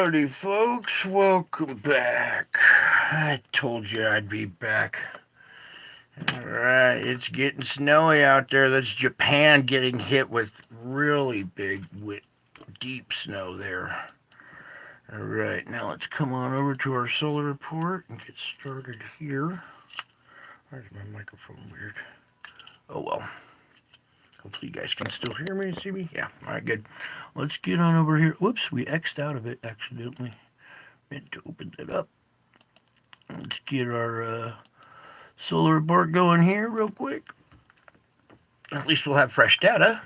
Howdy, folks. Welcome back. I told you I'd be back. Alright, it's getting snowy out there. That's Japan getting hit with really big, deep snow there. Alright, now let's come on over to our solar report and get started here. Where's my microphone weird? Oh well. Hopefully you guys can still hear me and see me. Yeah, alright, good. Let's get on over here. Whoops, we X'd out of it accidentally. Meant to open that up. Let's get our solar report going here real quick. At least we'll have fresh data.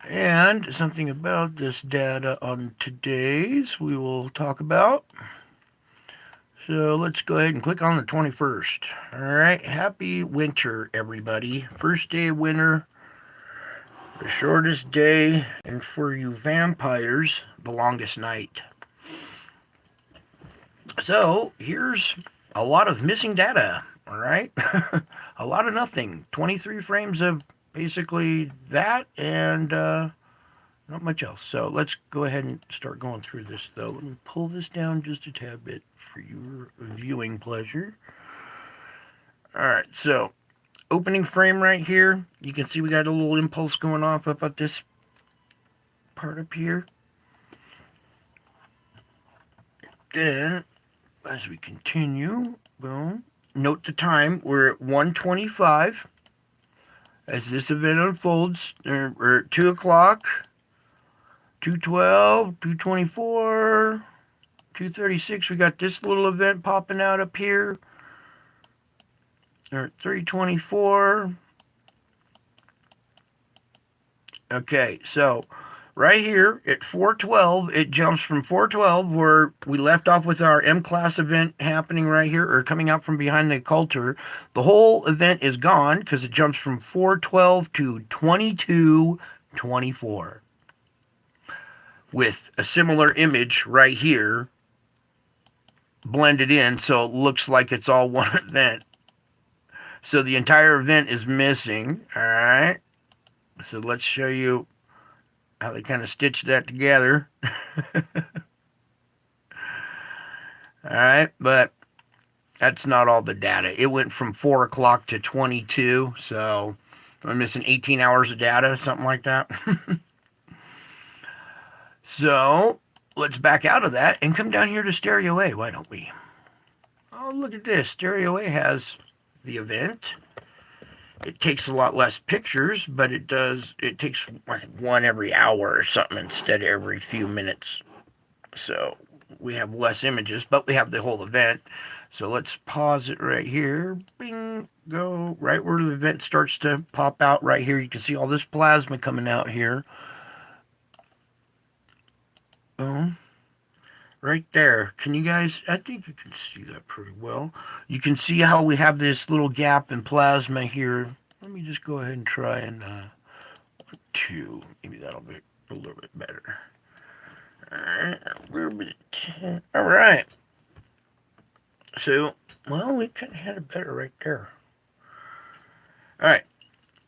And something about this data on today's we will talk about. So let's go ahead and click on the 21st. Alright, happy winter, everybody. First day of winter, the shortest day, and for you vampires, the longest night. So here's a lot of missing data, alright? A lot of nothing. 23 frames of basically that, and not much else. So let's go ahead and start going through this, though. Let me pull this down just a tad bit for your viewing pleasure. Alright, so opening frame right here. You can see we got a little impulse going off up at this part up here. Then, as we continue, boom, note the time. We're at 1:25. As this event unfolds, we're at 2 o'clock, 2:12, 2:24, 2:36. We got this little event popping out up here. We're at 3:24. Okay, so right here at 4:12, it jumps from 4:12, where we left off with our M-class event happening right here, or coming out from behind the occulter. The whole event is gone because it jumps from 4:12 to 22:24. With a similar image right here blended in, so it looks like it's all one event. So the entire event is missing, alright? So let's show you how they kind of stitched that together. Alright, but that's not all the data. It went from 4 o'clock to 22, so I'm missing 18 hours of data, something like that. So let's back out of that and come down here to Stereo A, why don't we? Oh, look at this. Stereo A has the event. It takes a lot less pictures, but it takes like one every hour or something instead of every few minutes. So we have less images, but we have the whole event. So let's pause it right here. Bing, go right where the event starts to pop out right here. You can see all this plasma coming out here. Boom. Right there. Can you guys, I think you can see that pretty well. You can see how we have this little gap in plasma here. Let me just go ahead and try and, 2. Maybe that'll be a little bit better. Alright, a little bit. Alright. So, well, we kind of had it better right there. Alright.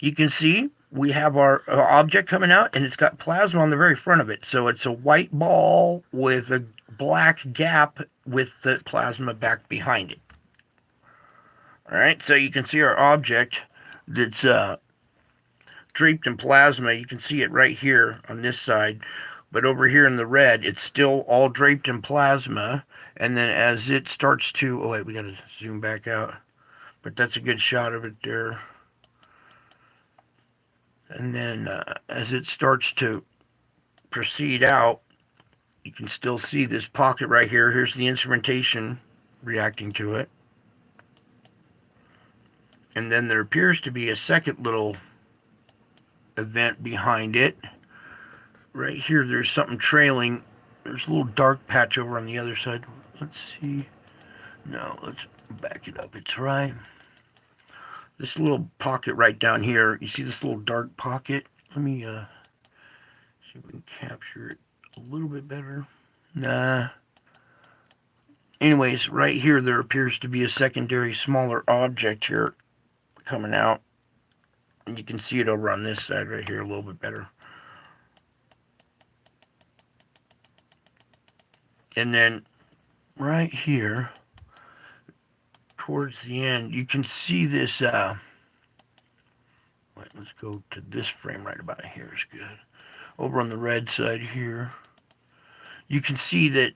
You can see we have our object coming out, and it's got plasma on the very front of it. So it's a white ball with a black gap with the plasma back behind it. Alright, so you can see our object that's draped in plasma. You can see it right here on this side. But over here in the red, it's still all draped in plasma. And then as it starts to... Oh, wait, we got to zoom back out. But that's a good shot of it there. And then as it starts to proceed out, you can still see this pocket right here. Here's the instrumentation reacting to it. And then there appears to be a second little event behind it. Right here, there's something trailing. There's a little dark patch over on the other side. Let's see. No, let's back it up. It's right. This little pocket right down here. You see this little dark pocket? Let me see if we can capture it a little bit better. Nah. Anyways, right here there appears to be a secondary smaller object here coming out. And you can see it over on this side right here a little bit better. And then right here, towards the end, you can see this, let's go to this frame right about here is good. Over on the red side here, you can see that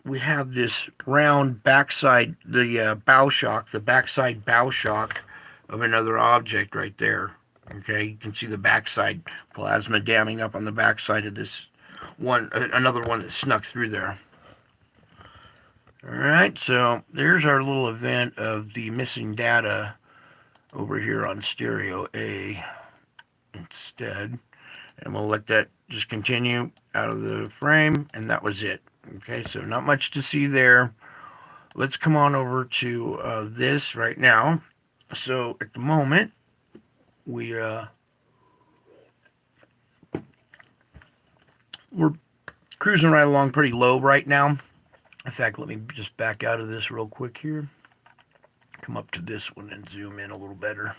we have this round backside, the bow shock, the backside bow shock of another object right there. Okay, you can see the backside plasma damming up on the backside of this one, another one that snuck through there. Alright, so there's our little event of the missing data over here on stereo A instead. And we'll let that just continue out of the frame, and that was it. Okay, so not much to see there. Let's come on over to this right now. So at the moment, we're cruising right along pretty low right now. In fact, let me just back out of this real quick here. Come up to this one and zoom in a little better.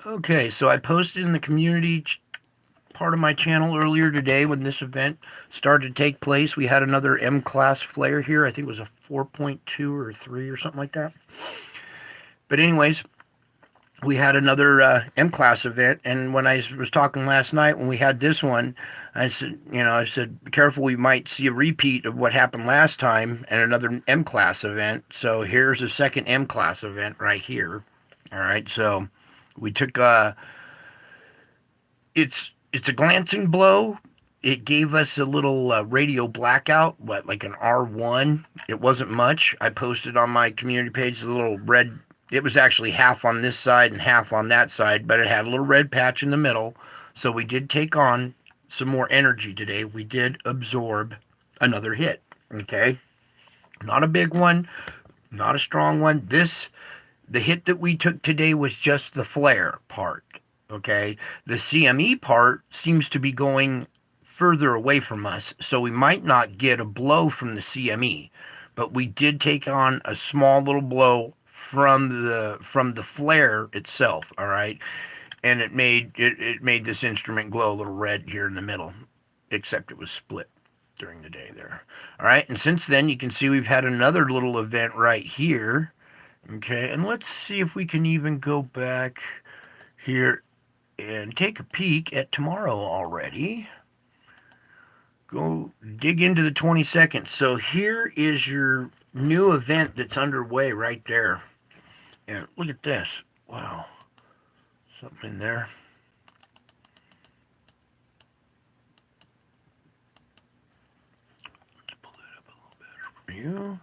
Okay, so I posted in the community part of my channel earlier today when this event started to take place. We had another M-class flare here. I think it was a 4.2 or 3 or something like that. But anyways, we had another M-class event, and when I was talking last night when we had this one, I said, be careful, we might see a repeat of what happened last time and another M-class event. So here's a second M-class event right here. All right, so we took it's a glancing blow. It gave us a little radio blackout, like an R1. It wasn't much. I posted on my community page the little red. It was actually half on this side and half on that side, but it had a little red patch in the middle. So we did take on some more energy today. We did absorb another hit. Okay, not a big one, not a strong one. The hit that we took today was just the flare part. Okay, the CME part seems to be going further away from us, so we might not get a blow from the CME, but we did take on a small little blow from the flare itself. All right, and it made this instrument glow a little red here in the middle, except it was split during the day there. All right, and since then you can see we've had another little event right here. Okay, and let's see if we can even go back here and take a peek at tomorrow already. Go dig into the 22nd. So here is your new event that's underway right there. And look at this. Wow. Something in there. Let's pull that up a little better for you.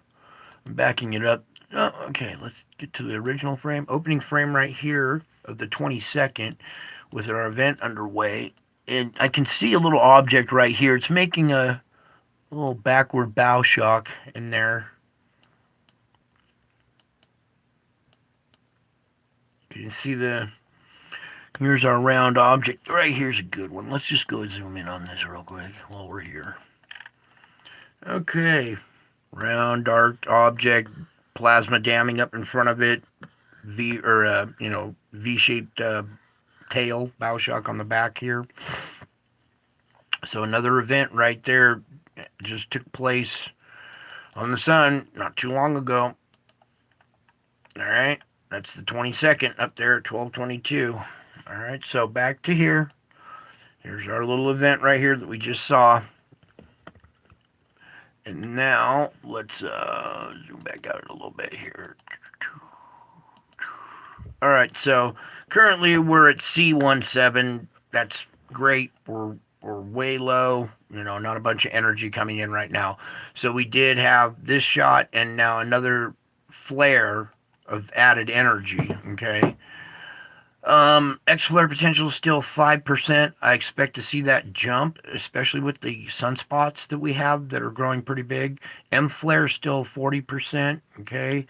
I'm backing it up. Oh, okay, let's get to the original frame. Opening frame right here of the 22nd with our event underway. And I can see a little object right here. It's making a little backward bow shock in there. You can see here's our round object. Right here's a good one. Let's just go zoom in on this real quick while we're here. Okay, round dark object, plasma damming up in front of it, V-shaped tail, bow shock on the back here. So another event right there just took place on the sun not too long ago. All right, that's the 22nd up there at 12:22. All right, so back to here. Here's our little event right here that we just saw. And now let's zoom back out a little bit here. All right, so currently we're at C17. That's great. We're way low. Not a bunch of energy coming in right now. So we did have this shot and now another flare of added energy. Okay. X-flare potential is still 5%. I expect to see that jump, especially with the sunspots that we have that are growing pretty big. M-flare is still 40%. Okay.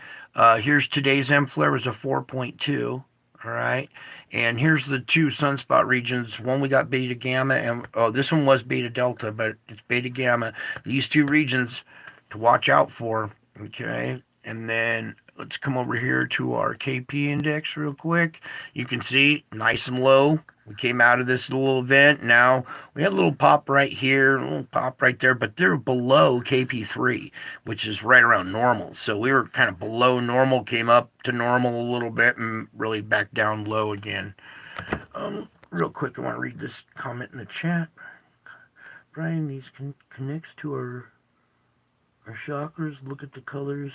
Here's today's M-flare was a 4.2. All right. And here's the two sunspot regions. One we got beta gamma, and this one was beta delta, but it's beta gamma. These two regions to watch out for. Okay. And then let's come over here to our KP index real quick. You can see nice and low. We came out of this little event. Now we had a little pop right here, a little pop right there, but they're below KP3, which is right around normal. So we were kind of below normal, came up to normal a little bit, and really back down low again. Real quick, I want to read this comment in the chat. Brian, these connects to our chakras. Look at the colors.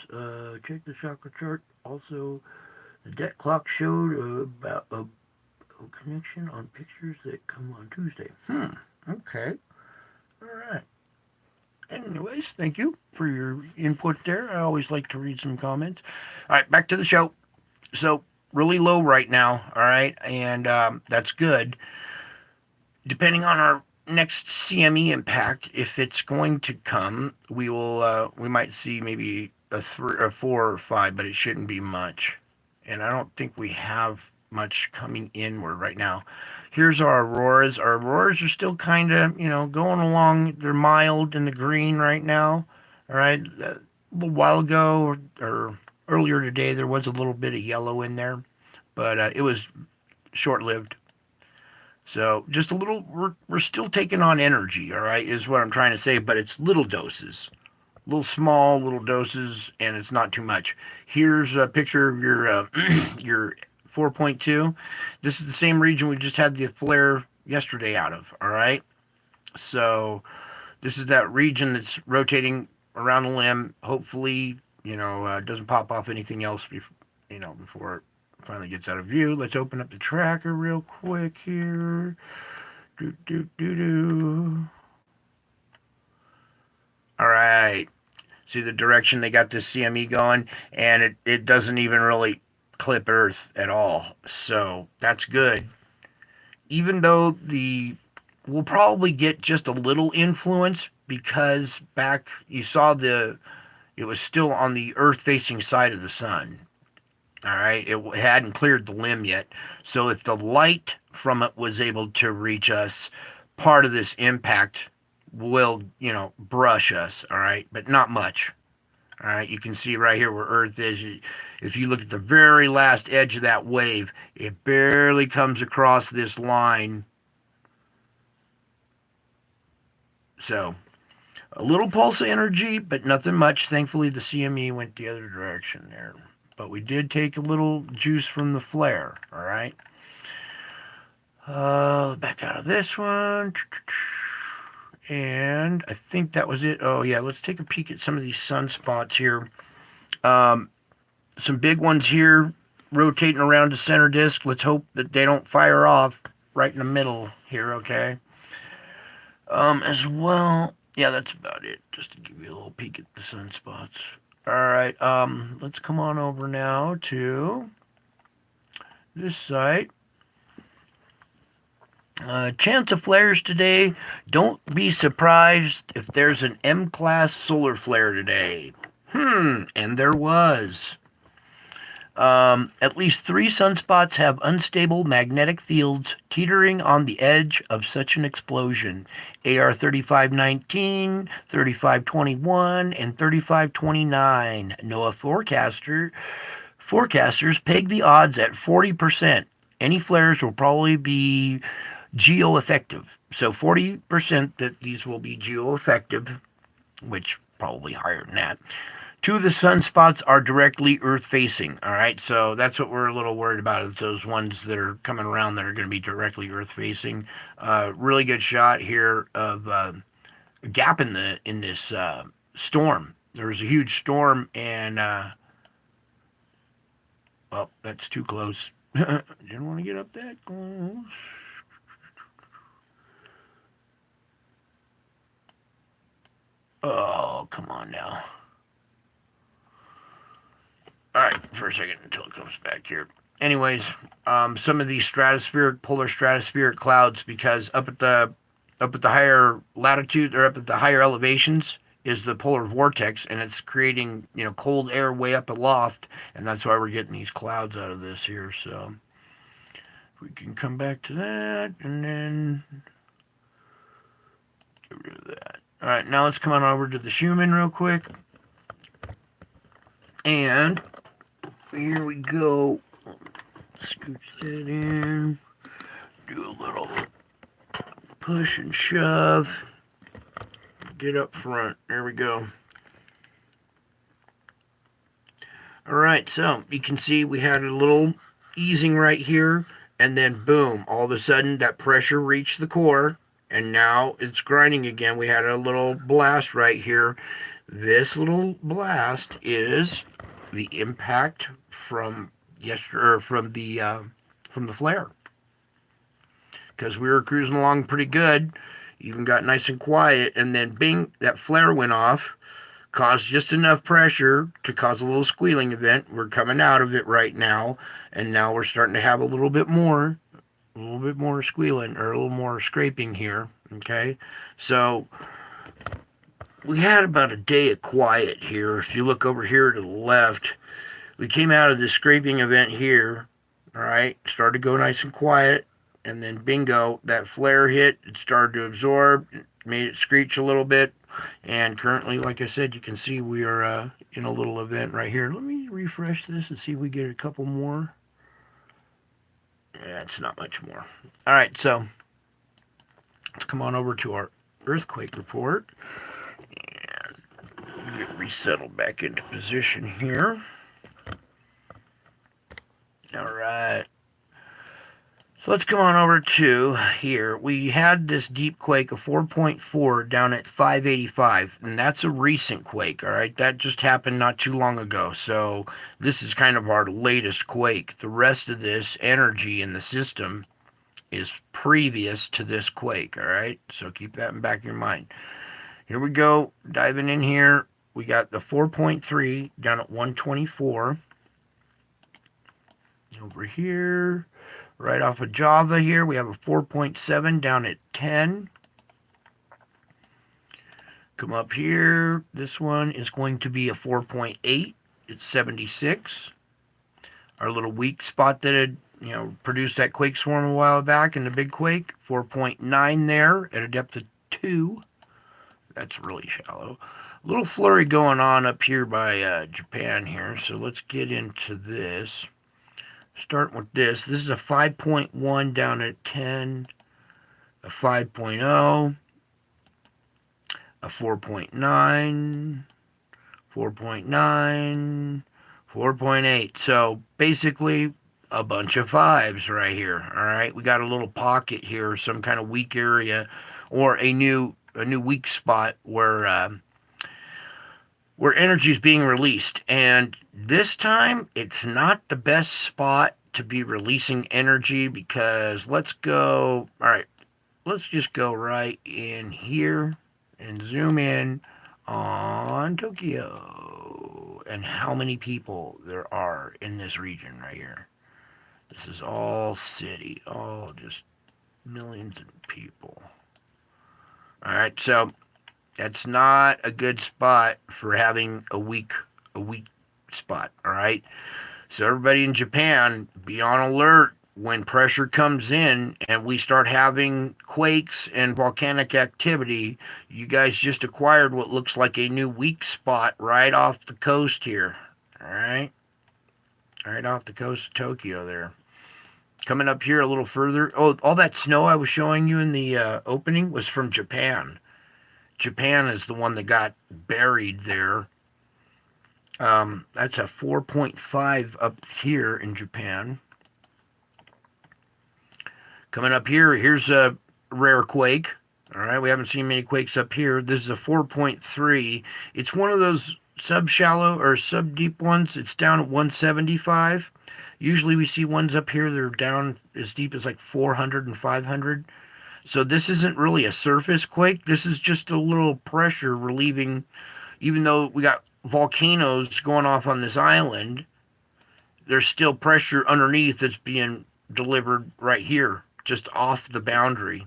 Check the chakra chart. Also, the debt clock showed about a connection on pictures that come on Tuesday. Okay. All right. Anyways, thank you for your input there. I always like to read some comments. All right, back to the show. So, really low right now, all right? And that's good. Depending on our next CME impact, if it's going to come, we might see maybe a 4 or 5, but it shouldn't be much. And I don't think we have much coming inward right now. Here's our auroras. Our auroras are still kind of, going along. They're mild in the green right now. All right. A little while ago or earlier today, there was a little bit of yellow in there, but it was short-lived. So just a little, we're still taking on energy, all right, is what I'm trying to say, but it's little doses, little small little doses, and it's not too much. Here's a picture of your your 4.2. This is the same region we just had the flare yesterday out of, all right? So this is that region that's rotating around the limb. Hopefully, doesn't pop off anything else before it finally gets out of view. Let's open up the tracker real quick here. All right. See the direction they got this CME going, and it doesn't even really clip Earth at all. So that's good. Even though we'll probably get just a little influence because back you saw it was still on the Earth-facing side of the sun. All right, it hadn't cleared the limb yet. So if the light from it was able to reach us, part of this impact will, brush us. All right, but not much. All right, you can see right here where Earth is. If you look at the very last edge of that wave, it barely comes across this line. So a little pulse of energy, but nothing much. Thankfully, the CME went the other direction there. But we did take a little juice from the flare, all right? Back out of this one. And I think that was it. Oh, yeah, let's take a peek at some of these sunspots here. Some big ones here rotating around the center disk. Let's hope that they don't fire off right in the middle here, okay? As well, yeah, that's about it. Just to give you a little peek at the sunspots. All right, let's come on over now to this site. Chance of flares today. Don't be surprised if there's an M-class solar flare today. And there was. At least 3 sunspots have unstable magnetic fields teetering on the edge of such an explosion. AR 3519, 3521, and 3529. NOAA forecasters peg the odds at 40%. Any flares will probably be geoeffective. So 40% that these will be geoeffective, which probably higher than that. 2 of the sunspots are directly Earth-facing, all right? So that's what we're a little worried about, is those ones that are coming around that are going to be directly Earth-facing. Really good shot here of a gap in this storm. There was a huge storm, and oh, that's too close. Didn't want to get up that close. Oh, come on now. All right, for a second until it comes back here. Anyways, some of these polar stratospheric clouds, because up at the higher latitude or up at the higher elevations is the polar vortex, and it's creating cold air way up aloft, and that's why we're getting these clouds out of this here. So if we can come back to that, and then get rid of that. All right, now let's come on over to the Schuman real quick. And here we go. Scooch that in. do a little push and shove. Get up front. There we go. Alright, so you can see we had a little easing right here, and then boom, all of a sudden that pressure reached the core, and now it's grinding again. We had a little blast right here. This little blast is the impact from from the flare, because we were cruising along pretty good, even got nice and quiet, and then bing, that flare went off, caused just enough pressure to cause a little squealing event. We're coming out of it right now, and now we're starting to have a little bit more squealing, or a little more scraping here. Okay, so we had about a day of quiet here. If you look over here to the left, we came out of this scraping event here. All right, started to go nice and quiet, and then bingo, that flare hit. It started to absorb, made it screech a little bit, and currently, like I said, you can see we are in a little event right here. Let me refresh this and see if we get a couple more. Yeah, it's not much more. All right, so let's come on over to our earthquake report and get resettled back into position here. All right. So let's come on over to here. We had this deep quake of 4.4 down at 585, and that's a recent quake, all right? That just happened not too long ago, so this is kind of our latest quake. The rest of this energy in the system is previous to this quake, all right? So keep that in the back of your mind. Here we go, diving in here. We got the 4.3 down at 124. Over here. Right off of Java here, we have a 4.7 down at 10. Come up here, this one is going to be a 4.8. It's 76. Our little weak spot that had, produced that quake swarm a while back in the big quake, 4.9 there at a depth of 2. That's really shallow. A little flurry going on up here by Japan here, so let's get into this. Starting with this. This is a 5.1 down at 10, a 5.0, a 4.9, 4.9, 4.8. So basically a bunch of 5s right here. All right, we got a little pocket here, some kind of weak area, or a new weak spot where energy is being released. And this time, it's not the best spot to be releasing energy, because let's just go right in here and zoom in on Tokyo and how many people there are in this region right here. This is all city, all just millions of people. All right, so that's not a good spot for having a weak spot, all right? So everybody in Japan, be on alert when pressure comes in and we start having quakes and volcanic activity. You guys just acquired what looks like a new weak spot right off the coast here, all right? Right off the coast of Tokyo there. Coming up here a little further. Oh, all that snow I was showing you in the opening was from Japan. Japan is the one that got buried there. That's a 4.5 up here in Japan. Coming up here, here's a rare quake. All right, we haven't seen many quakes up here. This is a 4.3. It's one of those sub-shallow or sub-deep ones. It's down at 175. Usually we see ones up here that are down as deep as like 400 and 500. So this isn't really a surface quake. This is just a little pressure relieving. Even though we got volcanoes going off on this island, there's still pressure underneath that's being delivered right here, just off the boundary.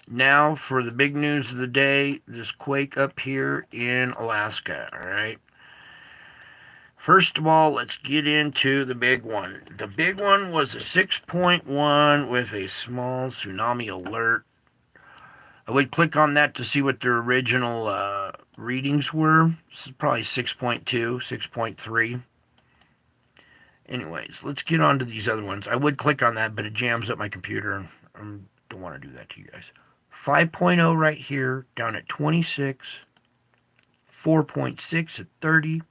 Now for the big news of the day, this quake up here in Alaska, all right? First of all, let's get into the big one. The big one was a 6.1 with a small tsunami alert. I would click on that to see what their original readings were. This is probably 6.2, 6.3. Anyways, let's get on to these other ones. I would click on that, but it jams up my computer. Don't want to do that to you guys. 5.0 right here, down at 26, 4.6 at 30,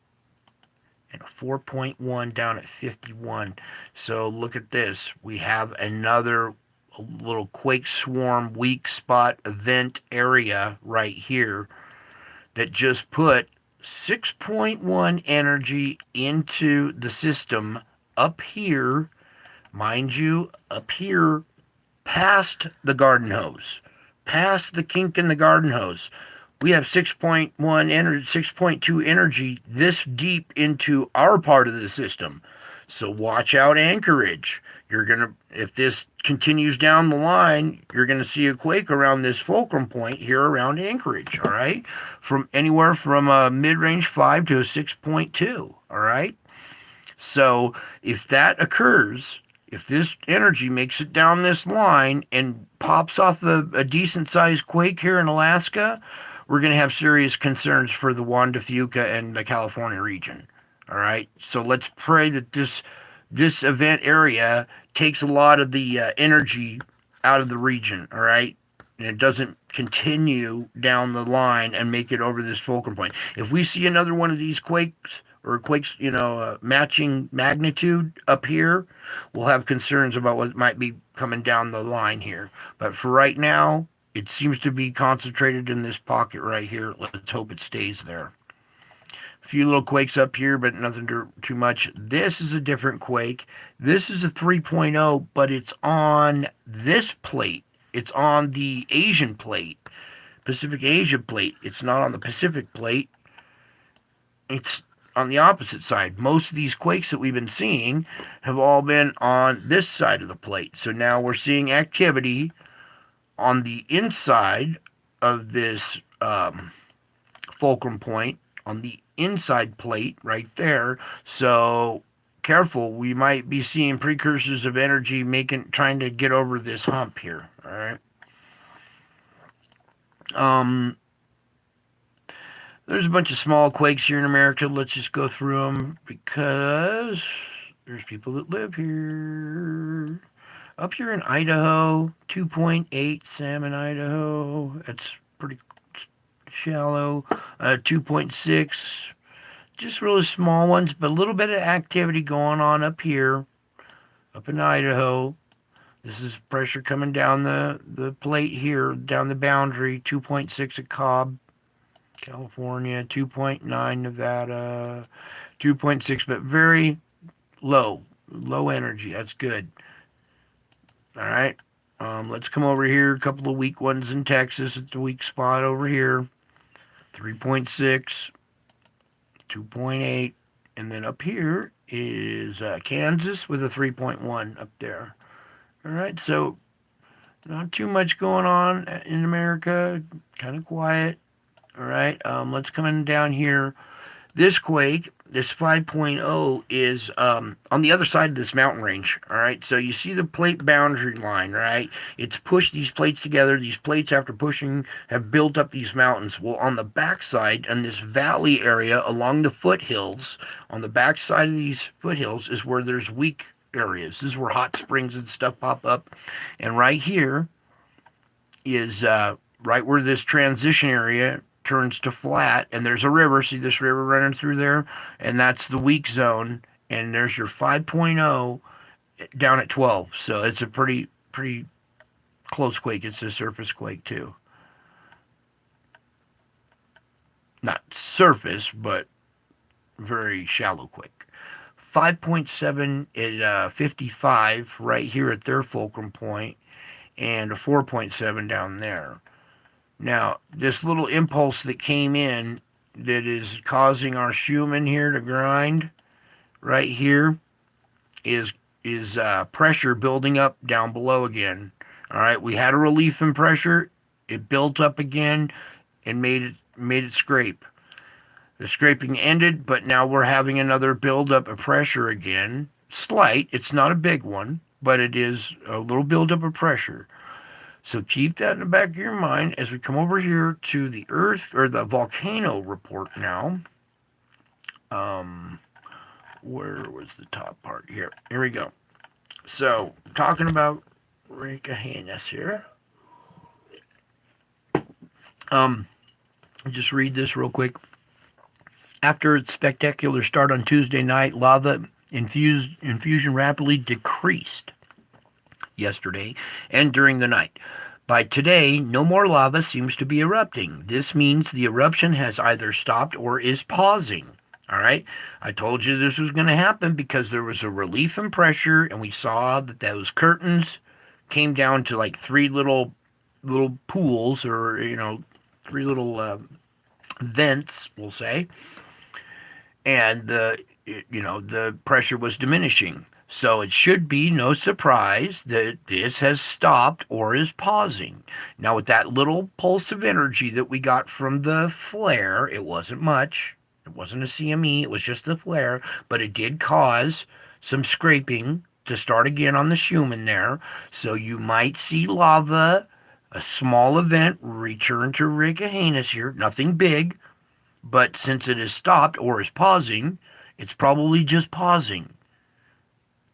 and a 4.1 down at 51. So look at this. We have another little quake swarm weak spot event area right here that just put 6.1 energy into the system up here, mind you, up here past the garden hose, past the kink in the garden hose. We have 6.1 energy, 6.2 energy this deep into our part of the system. So watch out, Anchorage. You're gonna, if this continues down the line, you're gonna see a quake around this fulcrum point here around Anchorage. All right, from anywhere from a mid-range 5 to a 6.2. All right. So if that occurs, if this energy makes it down this line and pops off a decent sized quake here in Alaska, we're going to have serious concerns for the Juan de Fuca and the California region. All right. So let's pray that this event area takes a lot of the energy out of the region. All right. And it doesn't continue down the line and make it over this fulcrum point. If we see another one of these quakes or quakes, matching magnitude up here, we'll have concerns about what might be coming down the line here. But for right now, it seems to be concentrated in this pocket right here. Let's hope it stays there. A few little quakes up here, but nothing too much. This is a different quake. This is a 3.0, but it's on this plate. It's on the Asian plate, Pacific Asia plate. It's not on the Pacific plate. It's on the opposite side. Most of these quakes that we've been seeing have all been on this side of the plate. So now we're seeing activity on the inside of this fulcrum point, on the inside plate right there. So careful, we might be seeing precursors of energy trying to get over this hump here. All right. There's a bunch of small quakes here in America. Let's just go through them because there's people that live here. Up here in Idaho, 2.8 Salmon, Idaho. That's pretty shallow. 2.6, just really small ones, but a little bit of activity going on up here, up in Idaho. This is pressure coming down the plate here, down the boundary. 2.6 at Cobb, California. 2.9 Nevada. 2.6, but very low energy. That's good. All right. Let's come over here. A couple of weak ones in Texas at the weak spot over here. 3.6, 2.8, and then up here is Kansas with a 3.1 up there. All right, so not too much going on in America. Kind of quiet. All right, let's come in down here. This quake, this 5.0, is on the other side of this mountain range. All right, so you see the plate boundary line, right? It's pushed these plates together. These plates, after pushing, have built up these mountains. Well, on the backside, in this valley area along the foothills, on the backside of these foothills is where there's weak areas. This is where hot springs and stuff pop up. And right here is right where this transition area turns to flat, and there's a river. See this river running through there? And that's the weak zone. And there's your 5.0 down at 12. So it's a pretty close quake. It's a surface quake too. Not surface, but very shallow quake. 5.7 at 55 right here at their fulcrum point, and a 4.7 down there. Now, this little impulse that came in that is causing our Schuman here to grind right here is pressure building up down below again. All right, we had a relief in pressure. It built up again and made it scrape. The scraping ended, but now we're having another buildup of pressure again. Slight, it's not a big one, but it is a little buildup of pressure. So keep that in the back of your mind as we come over here to the Earth, or the volcano report now. Where was the top part here? Here we go. So, talking about Ricahanus here. Just read this real quick. After its spectacular start on Tuesday night, lava infusion rapidly decreased yesterday and during the night. By today, no more lava seems to be erupting. This means the eruption has either stopped or is pausing. All right. I told you this was going to happen because there was a relief in pressure, and we saw that those curtains came down to like three little pools, or three little vents, we'll say, and the pressure was diminishing. So it should be no surprise that this has stopped or is pausing. Now, with that little pulse of energy that we got from the flare, it wasn't much. It wasn't a CME, it was just the flare, but it did cause some scraping to start again on the Schuman there. So you might see lava, a small event, return to Ricahanus here. Nothing big, but since it has stopped or is pausing, it's probably just pausing.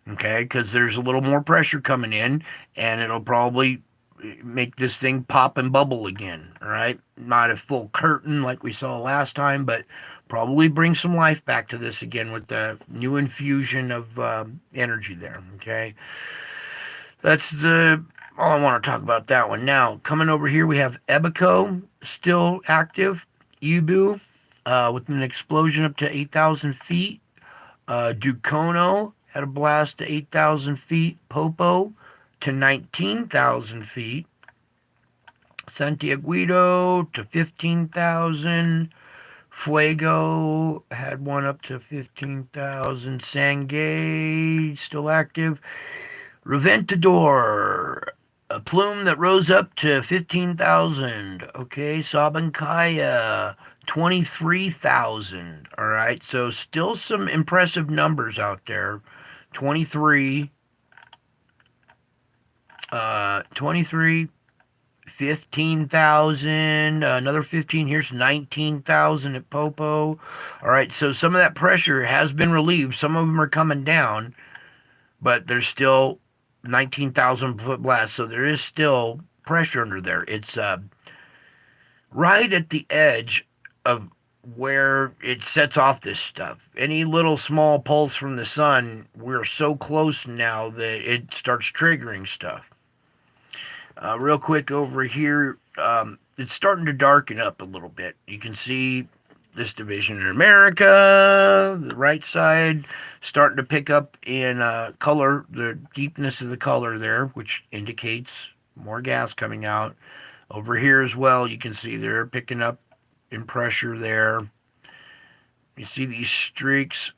Okay, because there's a little more pressure coming in, and it'll probably make this thing pop and bubble again. All right, not a full curtain like we saw last time, but probably bring some life back to this again with the new infusion of energy there. Okay, that's all I want to talk about that one. Now, coming over here, we have Ebico still active, Ibu with an explosion up to 8,000 feet. Ducono had a blast to 8,000 feet. Popo to 19,000 feet. Santiaguito to 15,000. Fuego had one up to 15,000. Sangay still active. Reventador, a plume that rose up to 15,000. Okay, Sabancaya, 23,000. All right, so still some impressive numbers out there. 23, 15,000, another 15, here's 19,000 at Popo. All right, so some of that pressure has been relieved. Some of them are coming down, but there's still 19,000 foot blast, so there is still pressure under there. It's right at the edge of where it sets off this stuff. Any little small pulse from the sun, we're so close now that it starts triggering stuff. Real quick over here, it's starting to darken up a little bit. You can see this division in America, the right side, starting to pick up in color, the deepness of the color there, which indicates more gas coming out. Over here as well, you can see they're picking up in pressure there. You see these streaks.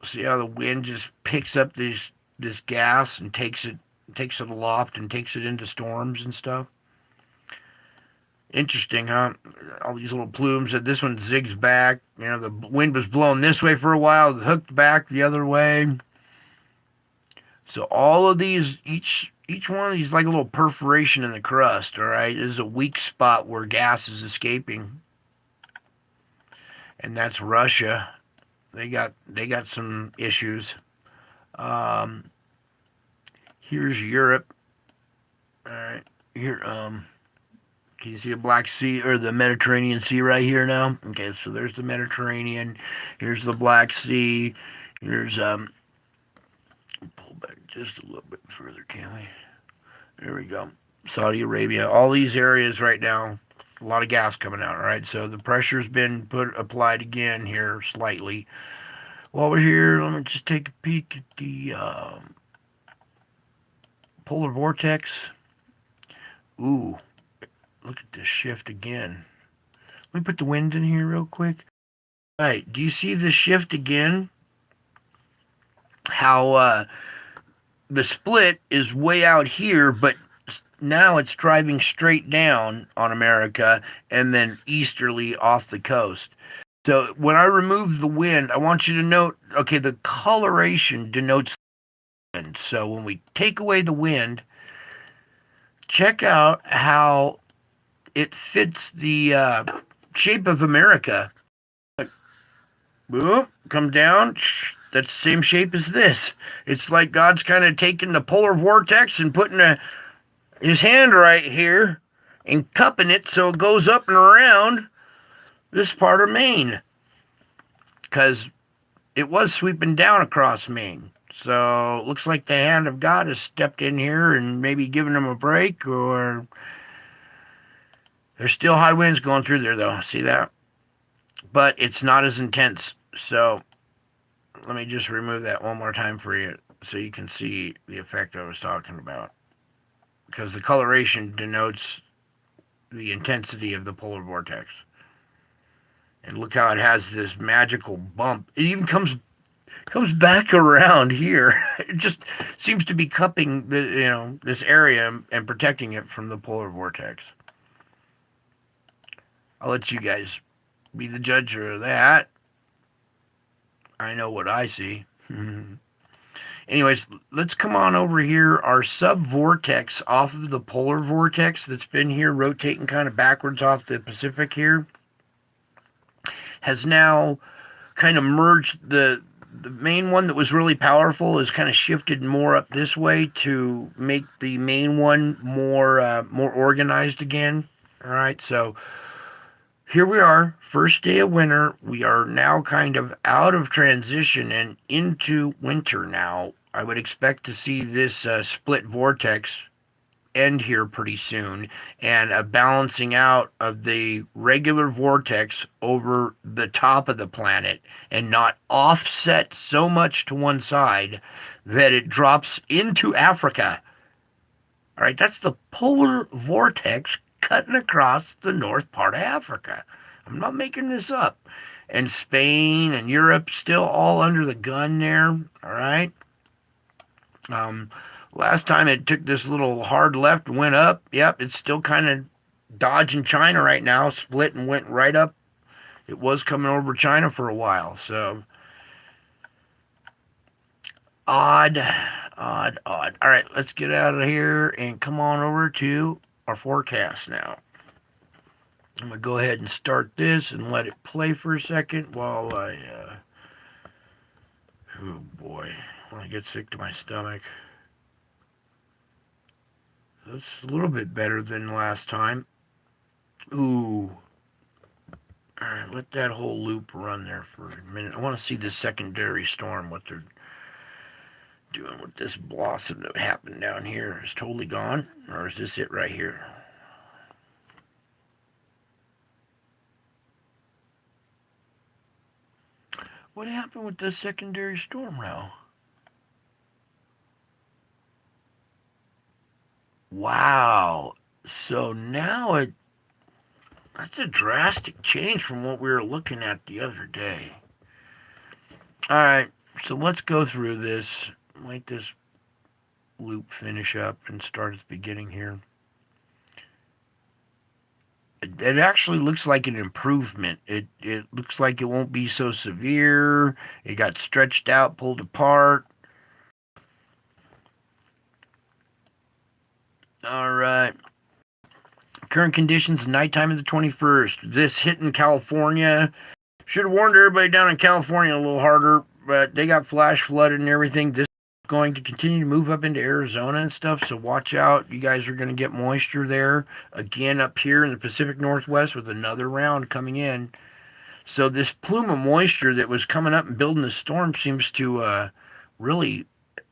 See how the wind just picks up this gas and takes it aloft and takes it into storms and stuff. Interesting, huh? All these little plumes. This one zigs back. The wind was blowing this way for a while, hooked back the other way. So all of these, each one of these, like a little perforation in the crust. All right, is a weak spot where gas is escaping, and that's Russia. They got some issues. Here's Europe. All right, here. Can you see the Black Sea or the Mediterranean Sea right here now? Okay, so there's the Mediterranean. Here's the Black Sea. Here's pull back just a little bit further, can we? There we go. Saudi Arabia. All these areas right now, a lot of gas coming out. All right, so the pressure's been applied again here slightly. While we're here, let me just take a peek at the polar vortex. Ooh. Look at this shift again. Let me put the wind in here real quick. All right, do you see the shift again? How the split is way out here, but now it's driving straight down on America and then easterly off the coast. So when I remove the wind, I want you to note, okay, the coloration denotes wind. So when we take away the wind, check out how it fits the shape of America. Boom, come down, that's the same shape as this. It's like God's kind of taking the polar vortex and putting his hand right here and cupping it so it goes up and around this part of Maine. Because it was sweeping down across Maine. So it looks like the hand of God has stepped in here and maybe given them a break, or there's still high winds going through there though. See that? But it's not as intense. So let me just remove that one more time for you so you can see the effect I was talking about. Because the coloration denotes the intensity of the polar vortex. And look how it has this magical bump. It even comes back around here. It just seems to be cupping this area and protecting it from the polar vortex. I'll let you guys be the judge of that. I know what I see. Anyways, let's come on over here. Our sub-vortex off of the polar vortex that's been here rotating kind of backwards off the Pacific here has now kind of merged. The main one that was really powerful is kind of shifted more up this way to make the main one more organized again. All right, so here we are, first day of winter. We are now kind of out of transition and into winter now. I would expect to see this split vortex end here pretty soon, and a balancing out of the regular vortex over the top of the planet and not offset so much to one side that it drops into Africa. All right, that's the polar vortex cutting across the north part of Africa. I'm not making this up. And Spain and Europe still all under the gun there. All right. Last time it took this little hard left, went up. Yep, it's still kind of dodging China right now. Split and went right up. It was coming over China for a while. So odd. All right, let's get out of here and come on over to our forecast now. I'm going to go ahead and start this and let it play for a second while I, oh boy, when I get sick to my stomach. That's a little bit better than last time. Ooh. Alright, let that whole loop run there for a minute. I want to see the secondary storm, what they're doing with this blossom that happened down here. Is totally gone? Or is this it right here? What happened with the secondary storm now? Wow. So now that's a drastic change from what we were looking at the other day. Alright, so let's go through this. Let this loop finish up and start at the beginning here. It actually looks like an improvement. It looks like it won't be so severe. It got stretched out, pulled apart. Alright. Current conditions, nighttime of the 21st. This hit in California. Should have warned everybody down in California a little harder, but they got flash flooded and everything. This is going to continue to move up into Arizona and stuff, so watch out. You guys are going to get moisture there. Again, up here in the Pacific Northwest with another round coming in. So this plume of moisture that was coming up and building the storm seems to really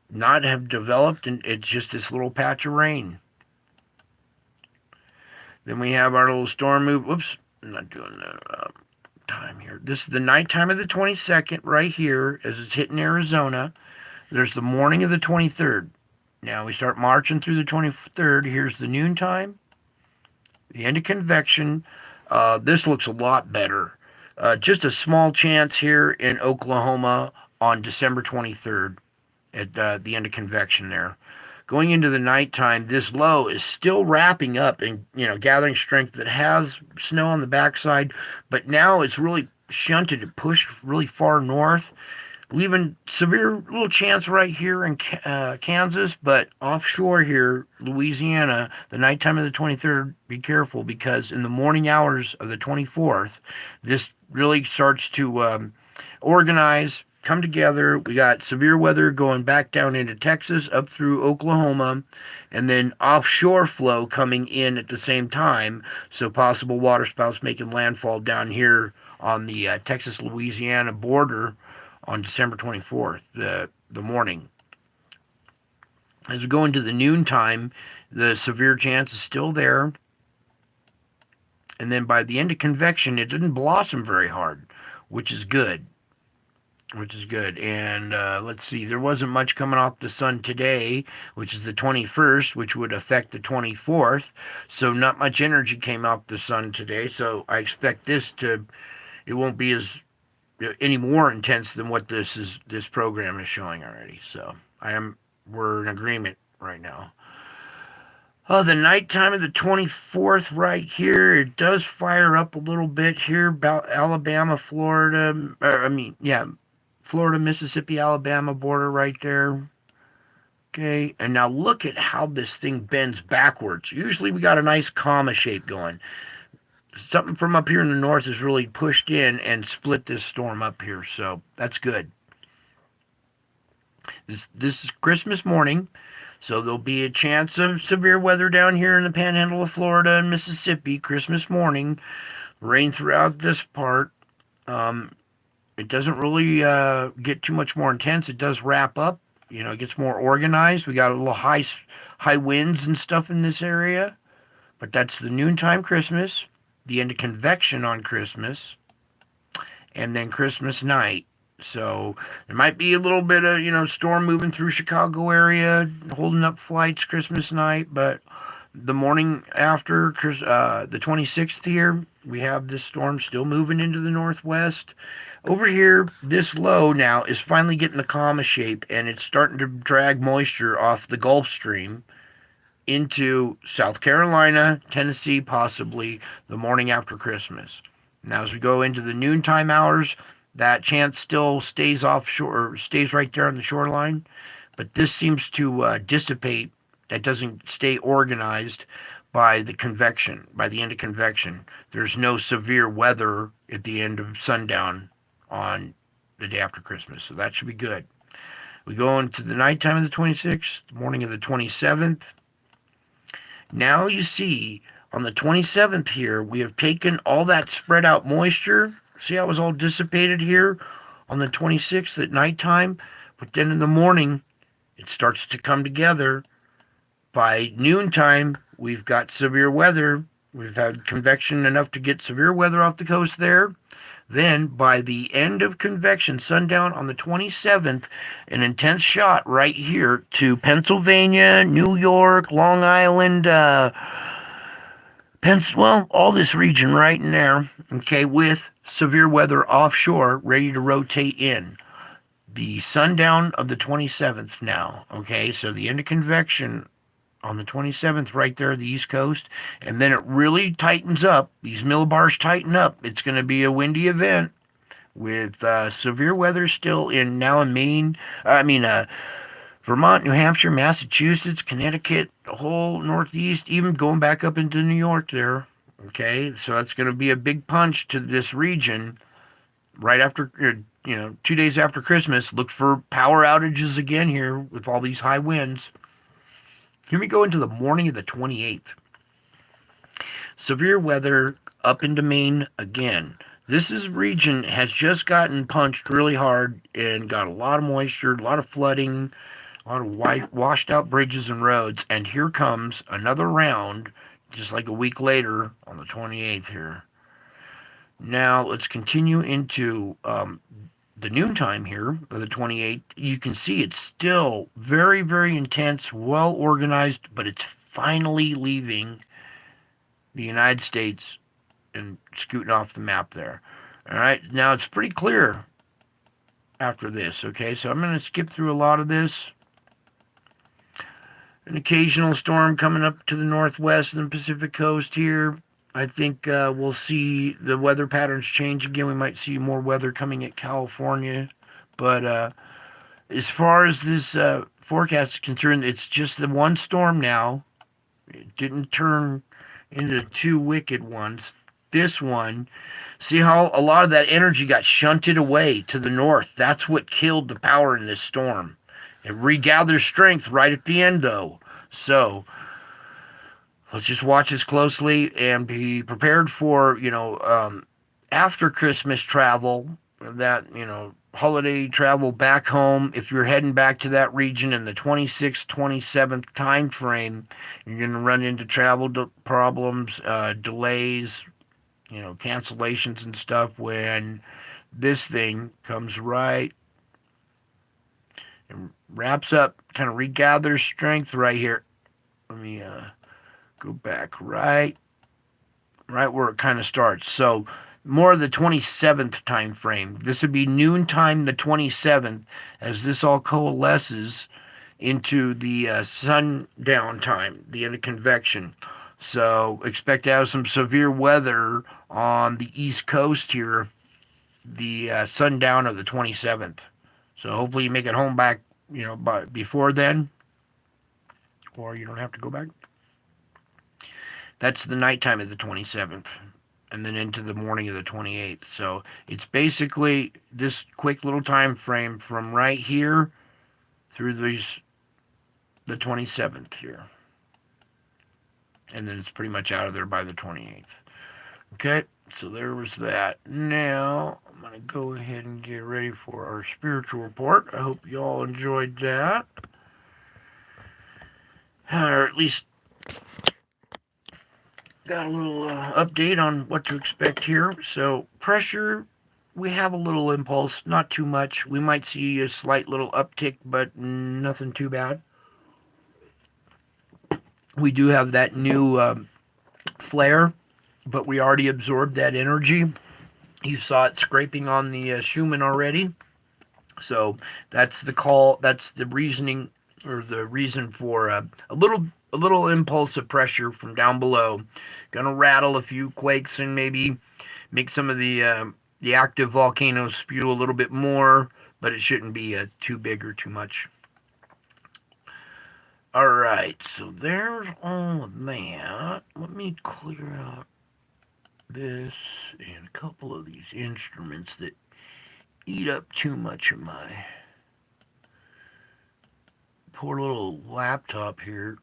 not have developed, and it's just this little patch of rain. Then we have our little storm move. Whoops, I'm not doing the time here. This is the nighttime of the 22nd right here as it's hitting Arizona. There's the morning of the 23rd. Now we start marching through the 23rd. Here's the noontime, the end of convection. This looks a lot better. Just a small chance here in Oklahoma on December 23rd at the end of convection there. Going into the nighttime, this low is still wrapping up and gathering strength that has snow on the backside, but now it's really shunted to push really far north, leaving severe little chance right here in Kansas, but offshore here, Louisiana, the nighttime of the 23rd, be careful because in the morning hours of the 24th, this really starts to organize come together. We got severe weather going back down into Texas, up through Oklahoma, and then offshore flow coming in at the same time. So possible waterspouts making landfall down here on the Texas-Louisiana border on December 24th, the morning. As we go into the noontime, the severe chance is still there. And then by the end of convection, it didn't blossom very hard, which is good. And let's see, there wasn't much coming off the sun today, which is the 21st, which would affect the 24th. So not much energy came off the sun today. So I expect it won't be as any more intense than what this program is showing already. So we're in agreement right now. Oh, the nighttime of the 24th right here, it does fire up a little bit here about Alabama, Florida, Florida, Mississippi, Alabama border right there. Okay, and now look at how this thing bends backwards. Usually we got a nice comma shape going. Something from up here in the north is really pushed in and split this storm up here, so that's good. This is Christmas morning. So there'll be a chance of severe weather down here in the panhandle of Florida and Mississippi Christmas morning. Rain throughout this part. It doesn't really get too much more intense. It does wrap up. It gets more organized. We got a little high winds and stuff in this area. But that's the noontime Christmas, the end of convection on Christmas, and then Christmas night. So there might be a little bit of, storm moving through Chicago area, holding up flights Christmas night. But the morning after the 26th here, we have this storm still moving into the northwest. Over here, this low now is finally getting the comma shape, and it's starting to drag moisture off the Gulf Stream into South Carolina, Tennessee, possibly the morning after Christmas. Now, as we go into the noontime hours, that chance still stays offshore, stays right there on the shoreline, but this seems to dissipate. That doesn't stay organized by the convection. By the end of convection, there's no severe weather at the end of sundown on the day after Christmas, so that should be good. We go into the nighttime of the 26th, morning of the 27th. Now you see, on the 27th here, we have taken all that spread out moisture. See how it was all dissipated here on the 26th at nighttime? But then in the morning, it starts to come together. By noontime, we've got severe weather. We've had convection enough to get severe weather off the coast there. Then, by the end of convection, sundown on the 27th, an intense shot right here to Pennsylvania, New York, Long Island, all this region right in there, okay, with severe weather offshore ready to rotate in. The sundown of the 27th now, okay, so the end of convection on the 27th right there, the East Coast, and then it really tightens up. These millibars tighten up. It's going to be a windy event with severe weather still in Maine, Vermont, New Hampshire, Massachusetts, Connecticut, the whole Northeast, even going back up into New York there. Okay, so that's going to be a big punch to this region right after, 2 days after Christmas. Look for power outages again here with all these high winds. Here we go into the morning of the 28th. Severe weather up into Maine again. This region has just gotten punched really hard and got a lot of moisture, a lot of flooding, a lot of washed out bridges and roads. And here comes another round, just like a week later on the 28th here. Now let's continue into the noontime here of the 28th. You can see it's still very, very intense, well organized, but it's finally leaving the United States and scooting off the map there. All right, now it's pretty clear after this, okay? So I'm going to skip through a lot of this. An occasional storm coming up to the northwest and the Pacific coast here. I think we'll see the weather patterns change again. We might see more weather coming at California. But as far as this forecast is concerned, it's just the one storm now. It didn't turn into two wicked ones. this one, see how a lot of that energy got shunted away to the north? That's what killed the power in this storm. It regathers strength right at the end, though. So let's just watch this closely and be prepared for, after Christmas travel, that, holiday travel back home. If you're heading back to that region in the 26th, 27th time frame, you're going to run into travel problems, delays, cancellations and stuff when this thing comes right and wraps up, kind of regathers strength right here. Let me go back right where it kind of starts. So more of the 27th time frame. This would be noontime the 27th as this all coalesces into the sundown time, the end of convection. So expect to have some severe weather on the East Coast here, the sundown of the 27th. So hopefully you make it home back, before then, or you don't have to go back. That's the nighttime of the 27th, and then into the morning of the 28th. So it's basically this quick little time frame from right here through the 27th here. And then it's pretty much out of there by the 28th. Okay, so there was that. Now, I'm going to go ahead and get ready for our spiritual report. I hope you all enjoyed that. Or at least got a little update on what to expect here. So, pressure, we have a little impulse, not too much. We might see a slight little uptick, but nothing too bad. We do have that new flare, but we already absorbed that energy. You saw it scraping on the Schuman already. So that's the call. That's the reasoning, or the reason for a little impulse of pressure from down below. Gonna rattle a few quakes and maybe make some of the active volcanoes spew a little bit more, but it shouldn't be too big or too much. All right, so there's all of that. Let me clear out this and a couple of these instruments that eat up too much of my poor little laptop here.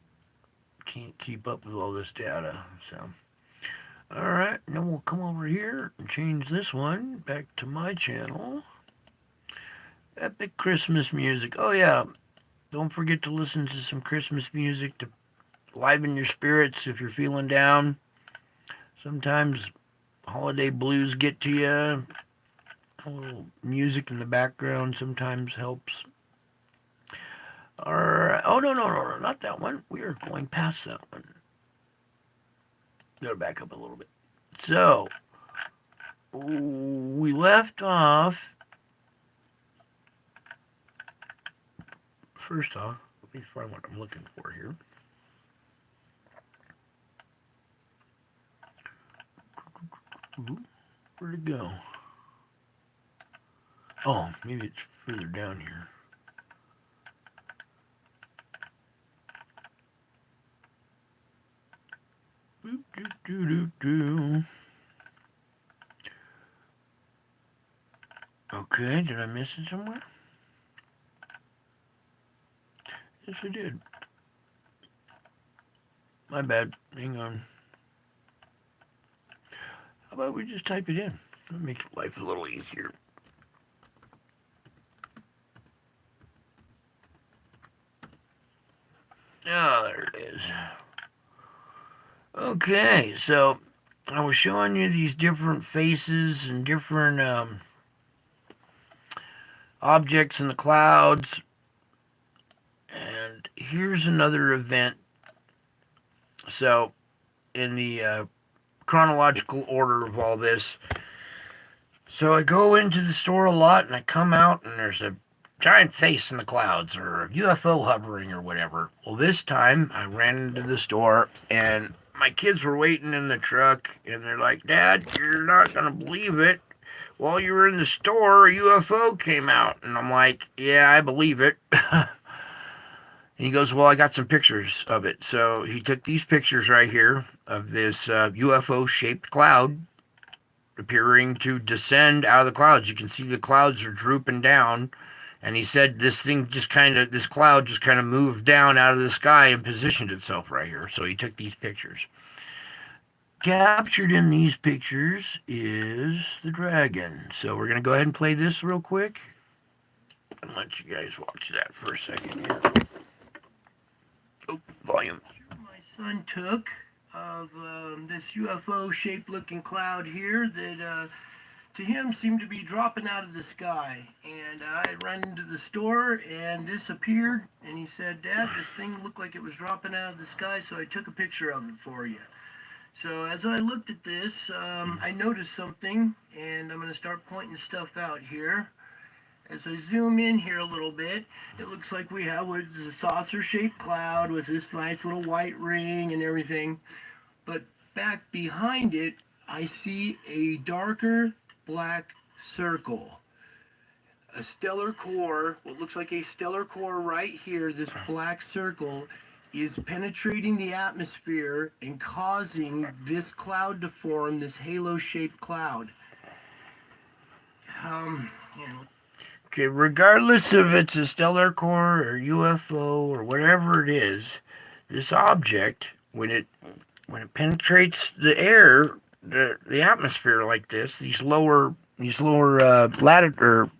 Can't keep up with all this data. So, all right, now we'll come over here and change this one back to my channel. Epic Christmas music. Oh yeah, don't forget to listen to some Christmas music to liven your spirits if you're feeling down. Sometimes holiday blues get to you. A little music in the background sometimes helps. Alright. Oh, no, not that one. We are going past that one. Gotta back up a little bit. So, we left off. First off, let me find what I'm looking for here. Where'd it go? Oh, maybe it's further down here. Okay, did I miss it somewhere? Yes, I did. My bad. Hang on. How about we just type it in? That makes life a little easier. Oh, there it is. Okay, so I was showing you these different faces and different objects in the clouds. And here's another event. So, in the chronological order of all this. So I go into the store a lot and I come out and there's a giant face in the clouds or a UFO hovering or whatever. Well, this time I ran into the store and my kids were waiting in the truck and they're like, "Dad, you're not going to believe it. While you were in the store, a UFO came out." And I'm like, "Yeah, I believe it." And he goes, "Well, I got some pictures of it." So he took these pictures right here of this UFO-shaped cloud. appearing to descend out of the clouds. You can see the clouds are drooping down, and he said this cloud just kind of moved down out of the sky and positioned itself right here. So he took these pictures. Captured in these pictures is the dragon. So we're going to go ahead and play this real quick and let you guys watch that for a second here. Oh, volume. My son took of this UFO-shaped looking cloud here that to him seemed to be dropping out of the sky. And I had run into the store and this appeared, and he said, "Dad, this thing looked like it was dropping out of the sky, so I took a picture of it for you." So as I looked at this, I noticed something, and I'm going to start pointing stuff out here. As I zoom in here a little bit, it looks like we have a saucer-shaped cloud with this nice little white ring and everything. But back behind it, I see a darker black circle. A stellar core, what looks like a stellar core right here, this black circle, is penetrating the atmosphere and causing this cloud to form, this halo-shaped cloud. Okay, regardless if it's a stellar core or UFO or whatever it is, this object, when it penetrates the air, the atmosphere like this, these lower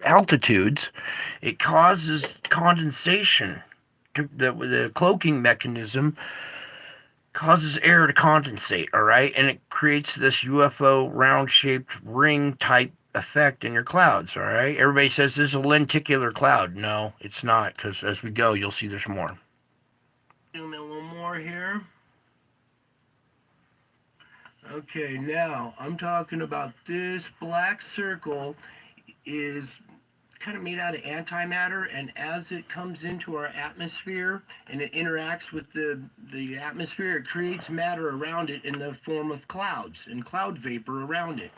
altitudes, it causes condensation. The cloaking mechanism causes air to condensate, all right? And it creates this UFO round-shaped ring-type effect in your clouds, all right? Everybody says this is a lenticular cloud. No, it's not, because as we go, you'll see there's more. Zoom in a little more here. Okay, now, I'm talking about this black circle is kind of made out of antimatter, and as it comes into our atmosphere and it interacts with the atmosphere, it creates matter around it in the form of clouds and cloud vapor around it.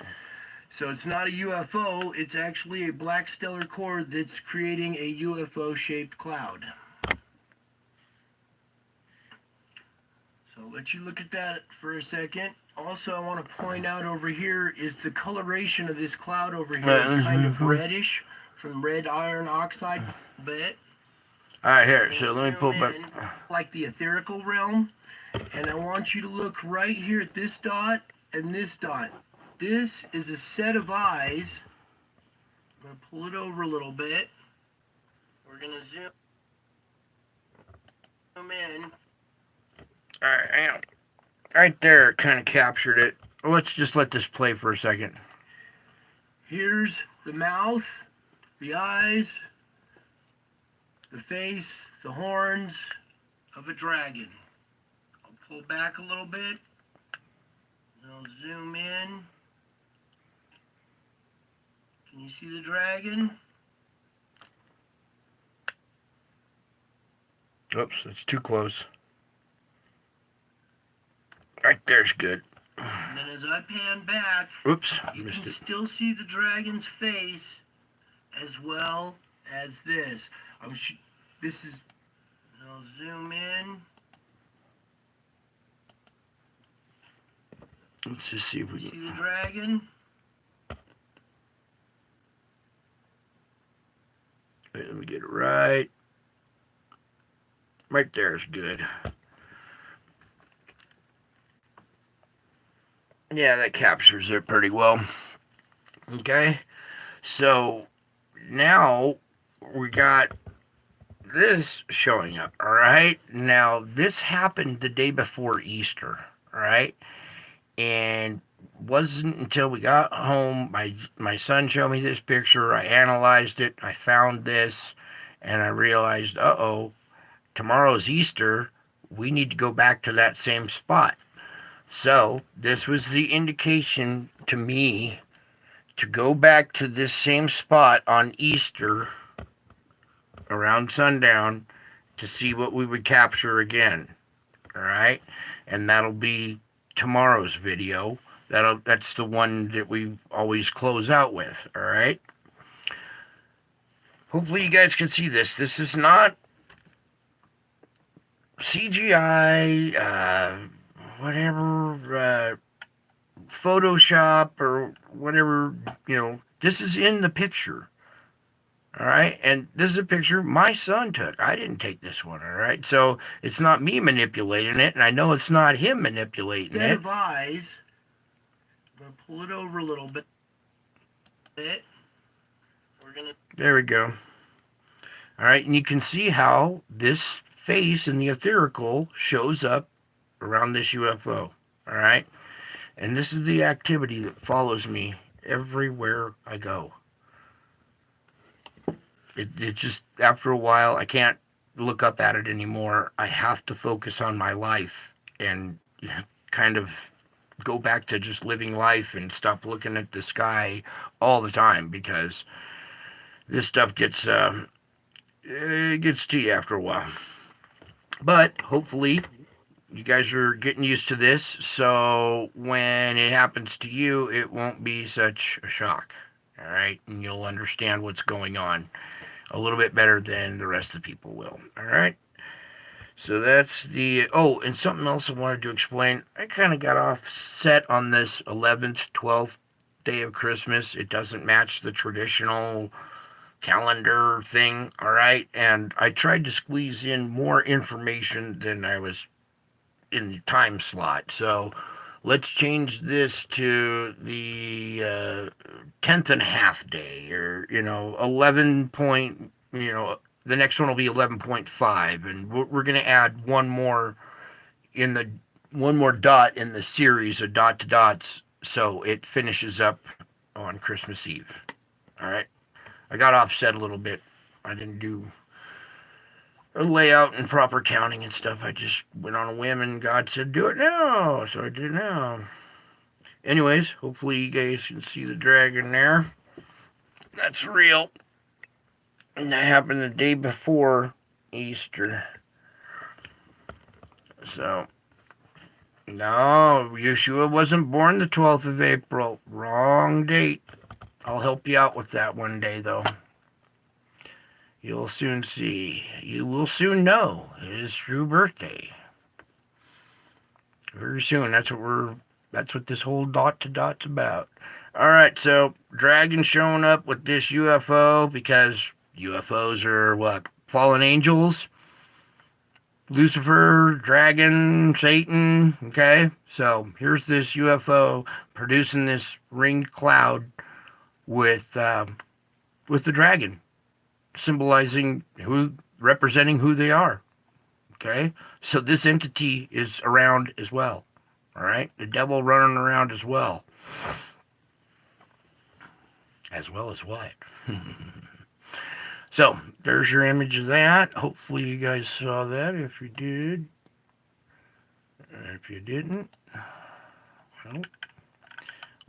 So it's not a UFO, it's actually a black stellar core that's creating a UFO-shaped cloud. So I'll let you look at that for a second. Also, I want to point out over here is the coloration of this cloud over here is kind of reddish, from red iron oxide bit. Alright, here, so let me pull back. Like the etherical realm. And I want you to look right here at this dot and this dot. This is a set of eyes. I'm going to pull it over a little bit. We're going to zoom in. Alright, hang on. Right there, kind of captured it. Let's just let this play for a second. Here's the mouth, the eyes, the face, the horns of a dragon. I'll pull back a little bit. I'll zoom in. Can you see the dragon? Oops, that's too close. Right there's good. And then as I pan back, oops, you can still see the dragon's face as well as this. This is, I'll zoom in. Let's just see if we can see the dragon. Wait, let me get it right. Right there is good. Yeah, that captures it pretty well. Okay, so now we got this showing up, all right? Now, this happened the day before Easter, all right? And wasn't until we got home, my son showed me this picture, I analyzed it, I found this, and I realized, uh-oh, tomorrow's Easter, we need to go back to that same spot. So, this was the indication to me to go back to this same spot on Easter around sundown to see what we would capture again. Alright? And that'll be tomorrow's video. That's the one that we always close out with. Alright? Hopefully you guys can see this. This is not CGI, whatever, Photoshop or whatever, this is in the picture. All right. And this is a picture my son took. I didn't take this one. All right. So it's not me manipulating it. And I know it's not him manipulating it. Of eyes. I'm going to pull it over a little bit. There we go. All right. And you can see how this face in the etherical shows up around this UFO. All right. And this is the activity that follows me everywhere I go. It just, after a while, I can't look up at it anymore. I have to focus on my life and kind of go back to just living life and stop looking at the sky all the time, because this stuff gets it gets to you after a while. But hopefully you guys are getting used to this, so when it happens to you, it won't be such a shock. All right, and you'll understand what's going on a little bit better than the rest of the people will. All right. So that's the, oh, and something else I wanted to explain. I kind of got offset on this 11th, 12th day of Christmas. It doesn't match the traditional calendar thing, all right? And I tried to squeeze in more information than I was in the time slot. So let's change this to the 10th and a half day, or 11 point, the next one will be 11.5, and we're going to add one more dot in the series of dot to dots, so it finishes up on Christmas Eve. All right, I got offset a little bit. I didn't do a layout and proper counting and stuff. I just went on a whim, and God said, do it now, so I did it now. Anyways, hopefully you guys can see the dragon there. That's real. And that happened the day before Easter. So, no, Yeshua wasn't born the 12th of April. Wrong date. I'll help you out with that one day, though. You'll soon see. You will soon know his true birthday. Very soon. That's what this whole dot to dot's about. All right, so dragon showing up with this UFO, because UFOs are what? Fallen angels? Lucifer, dragon, Satan, okay? So here's this UFO producing this ringed cloud with the dragon, representing who they are, okay? So this entity is around as well, all right? The devil running around as well. As well as what? So, there's your image of that. Hopefully you guys saw that. If you did. If you didn't, well,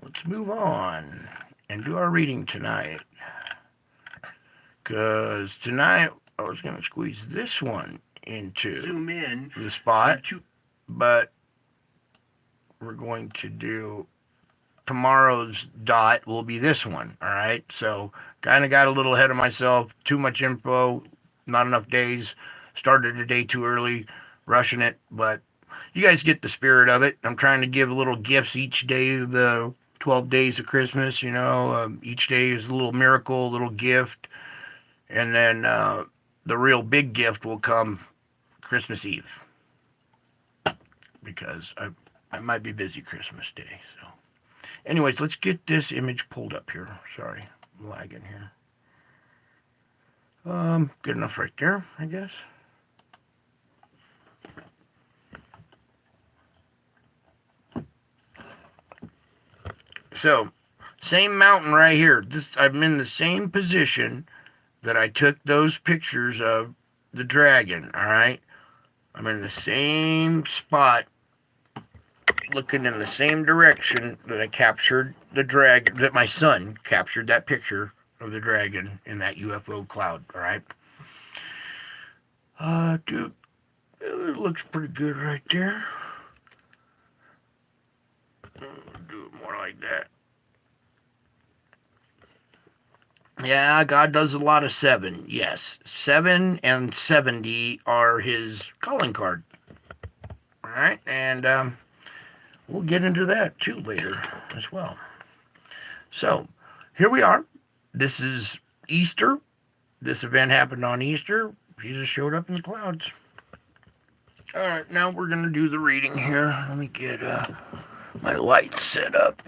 let's move on and do our reading tonight. Because tonight I was going to squeeze this one into zoom in the spot. But we're going to do tomorrow's dot will be this one, all right? So kind of got a little ahead of myself, too much info, not enough days, started a day too early, rushing it, but you guys get the spirit of it. I'm trying to give little gifts each day of the 12 days of Christmas, each day is a little miracle, a little gift, and then the real big gift will come Christmas Eve, because I might be busy Christmas Day, so. Anyways, let's get this image pulled up here. Sorry, I'm lagging here. Good enough right there, I guess. So, same mountain right here. I'm in the same position that I took those pictures of the dragon, all right? I'm in the same spot, looking in the same direction that I captured the dragon, that my son captured that picture of the dragon in that UFO cloud, all right? Dude, it looks pretty good right there. Do it more like that. Yeah, God does a lot of 7. Yes, 7 and 70 are his calling card. All right, and we'll get into that too later as well. So, here we are. This is Easter. This event happened on Easter. Jesus showed up in the clouds. All right, now we're going to do the reading here. Let me get my lights set up.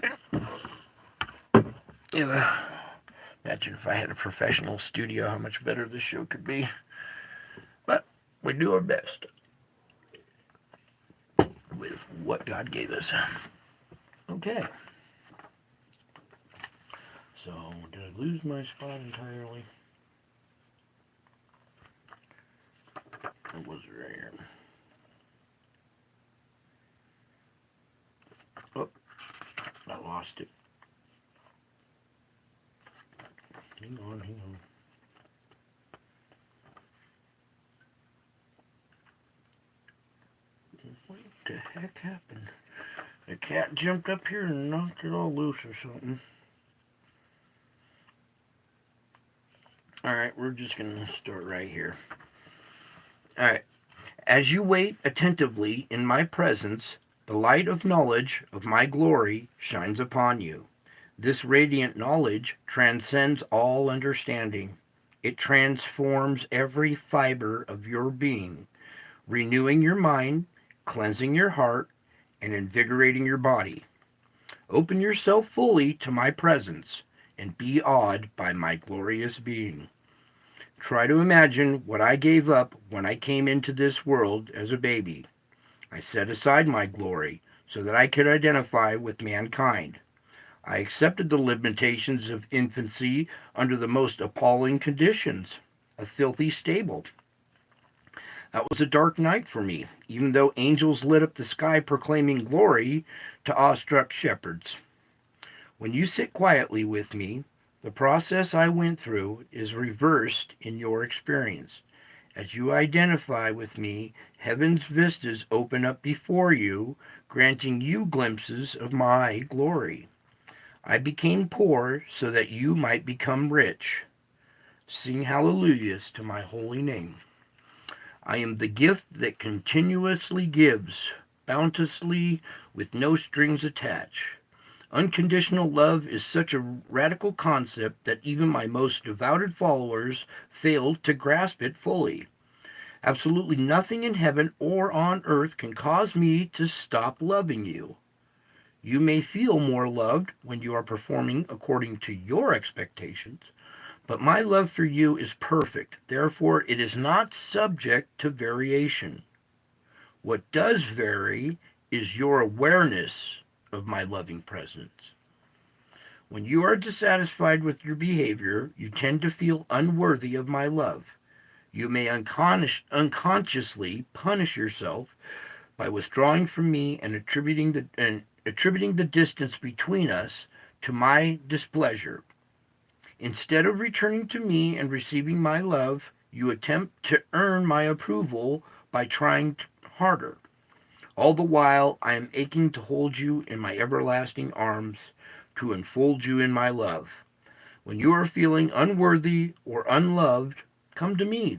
Imagine if I had a professional studio, how much better this show could be. But we do our best with what God gave us. Okay. So, did I lose my spot entirely? Or was it right here? Oh, I lost it. Hang on. What the heck happened? The cat jumped up here and knocked it all loose or something. Alright, we're just going to start right here. Alright. As you wait attentively in my presence, the light of knowledge of my glory shines upon you. This radiant knowledge transcends all understanding. It transforms every fiber of your being, renewing your mind, cleansing your heart, and invigorating your body. Open yourself fully to my presence and be awed by my glorious being. Try to imagine what I gave up when I came into this world as a baby. I set aside my glory so that I could identify with mankind. I accepted the limitations of infancy under the most appalling conditions, a filthy stable. That was a dark night for me, even though angels lit up the sky proclaiming glory to awestruck shepherds. When you sit quietly with me, the process I went through is reversed in your experience. As you identify with me, heaven's vistas open up before you, granting you glimpses of my glory. I became poor so that you might become rich. Sing hallelujahs to my holy name. I am the gift that continuously gives, bounteously, with no strings attached. Unconditional love is such a radical concept that even my most devoted followers fail to grasp it fully. Absolutely nothing in heaven or on earth can cause me to stop loving you. You may feel more loved when you are performing according to your expectations, but my love for you is perfect. Therefore, it is not subject to variation. What does vary is your awareness of my loving presence. When you are dissatisfied with your behavior, you tend to feel unworthy of my love. You may unconsciously punish yourself by withdrawing from me and attributing the distance between us to my displeasure. Instead of returning to me and receiving my love, you attempt to earn my approval by trying harder. All the while, I am aching to hold you in my everlasting arms, to enfold you in my love. When you are feeling unworthy or unloved, come to me.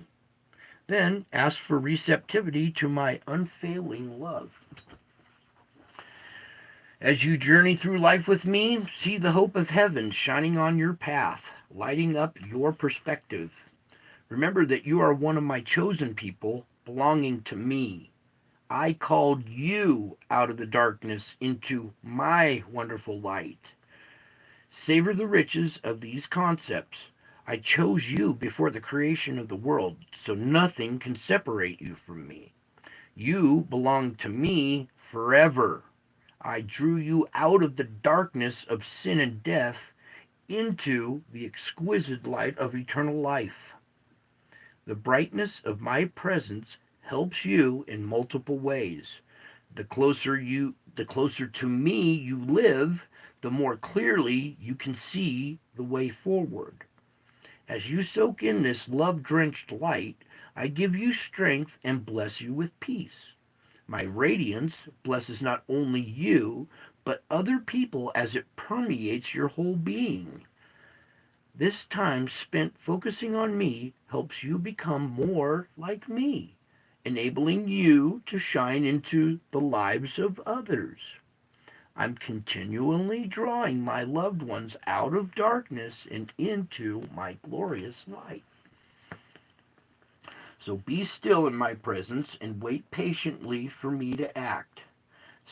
Then ask for receptivity to my unfailing love. As you journey through life with me, see the hope of heaven shining on your path, lighting up your perspective. Remember that you are one of my chosen people, belonging to me. I called you out of the darkness into my wonderful light. Savor the riches of these concepts. I chose you before the creation of the world, so nothing can separate you from me. You belong to me forever. I drew you out of the darkness of sin and death into the exquisite light of eternal life. The brightness of my presence helps you in multiple ways. The closer to me you live, the more clearly you can see the way forward. As you soak in this love-drenched light, I give you strength and bless you with peace. My radiance blesses not only you, but other people as it permeates your whole being. This time spent focusing on me helps you become more like me, enabling you to shine into the lives of others. I'm continually drawing my loved ones out of darkness and into my glorious light. So be still in my presence and wait patiently for me to act.